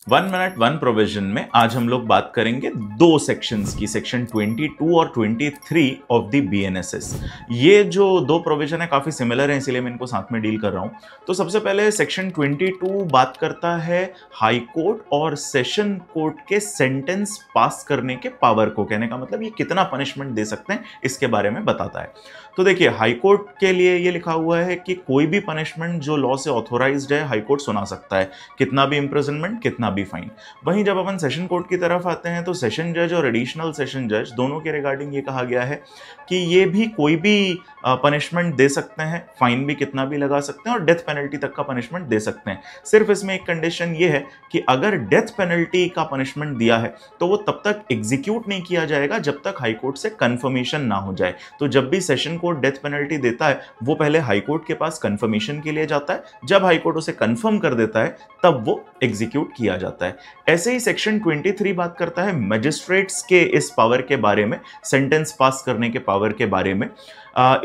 One minute one provision में आज हम लोग बात करेंगे दो सेक्शंस की, सेक्शन 22 और 23 ऑफ द बीएनएसएस। ये जो दो प्रोविजन है काफी सिमिलर है, इसीलिए मैं इनको साथ में डील कर रहा हूं। तो सबसे पहले सेक्शन 22 बात करता है हाई कोर्ट और सेशन कोर्ट के सेंटेंस पास करने के पावर को, कहने का मतलब ये कितना पनिशमेंट दे सकते हैं इसके बारे में बताता है। तो देखिए, हाई कोर्ट के लिए ये लिखा हुआ है कि कोई भी पनिशमेंट जो लॉ से ऑथोराइज्ड है हाई कोर्ट सुना सकता है, कितना भी इंप्रिजनमेंट, कितना भी फाइन। वहीं जब अपन सेशन कोर्ट की तरफ आते हैं तो सेशन जज और एडिशनल सेशन जज दोनों के रिगार्डिंग ये कहा गया है कि ये भी कोई भी पनिशमेंट दे सकते हैं, फाइन भी कितना भी लगा सकते हैं और डेथ पेनल्टी तक का पनिशमेंट दे सकते हैं। सिर्फ इसमें एक कंडीशन ये है कि अगर डेथ पेनल्टी का पनिशमेंट दिया है तो वो तब तक एग्जीक्यूट नहीं किया जाएगा जब तक हाई कोर्ट से कंफर्मेशन ना हो जाए। तो जब भी सेशन कोर्ट डेथ पेनल्टी देता है वो पहले हाई कोर्ट के पास कंफर्मेशन के लिए जाता है, जब हाई कोर्ट उसे कंफर्म कर देता है तब वो एग्जीक्यूट किया जाता है। ऐसे ही सेक्शन 23 बात करता है मैजिस्ट्रेट्स के इस पावर के बारे में, सेंटेंस पास करने के पावर के बारे में।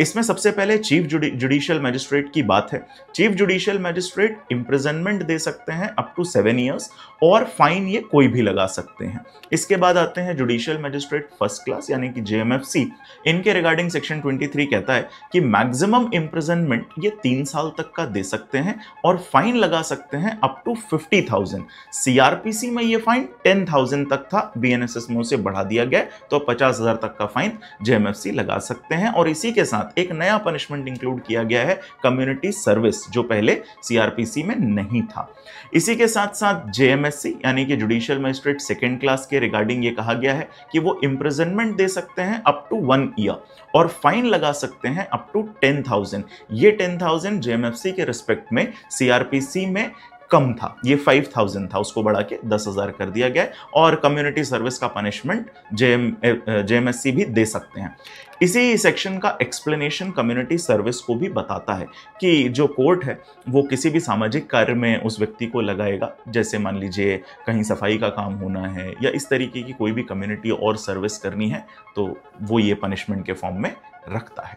इसमें सबसे पहले चीफ जुडिशियल मैजिस्ट्रेट की बात है। चीफ जुडिशियल मैजिस्ट्रेट इंप्रिजनमेंट दे सकते हैं अप टू 7 ईयर्स और फाइन ये कोई भी लगा सकते हैं। इसके बाद आते हैं जुडिशियल मैजिस्ट्रेट फर्स्ट क्लास यानी कि जेएमएफसी। इनके रिगार्डिंग सेक्शन 23 कहता है कि मैक्सिमम इंप्रिजनमेंट ये 3 साल तक का दे सकते हैं और फाइन लगा सकते हैं अप टू 50,000। सीआरपीसी में ये फाइन 10,000 तक था, बीएनएसएस में उसे बढ़ा दिया गया तो 50,000 तक का फाइन जेएमएफसी लगा सकते हैं। और इसी के साथ एक नया पनिशमेंट इंक्लूड किया गया है, कम्युनिटी सर्विस, जो पहले सीआरपीसी में नहीं था। इसी के साथ साथ जेएमएससी यानी कि जुडिशियल मजिस्ट्रेट सेकंड क्लास के रिगार्डिंग ये कहा गया है कि वो इंप्रिजनमेंट दे सकते हैं अप टू 1 ईयर और फाइन लगा सकते हैं अप टू 10,000। ये 10,000 जेएमएफसी के रिस्पेक्ट में सीआरपीसी में कम था, ये 5,000 था, उसको बढ़ा के 10,000 कर दिया गया और कम्युनिटी सर्विस का पनिशमेंट जेएमएससी भी दे सकते हैं। इसी सेक्शन का एक्सप्लेनेशन कम्युनिटी सर्विस को भी बताता है कि जो कोर्ट है वो किसी भी सामाजिक कार्य में उस व्यक्ति को लगाएगा, जैसे मान लीजिए कहीं सफाई का काम होना है या इस तरीके की कोई भी कम्युनिटी और सर्विस करनी है, तो वो ये पनिशमेंट के फॉर्म में रखता है।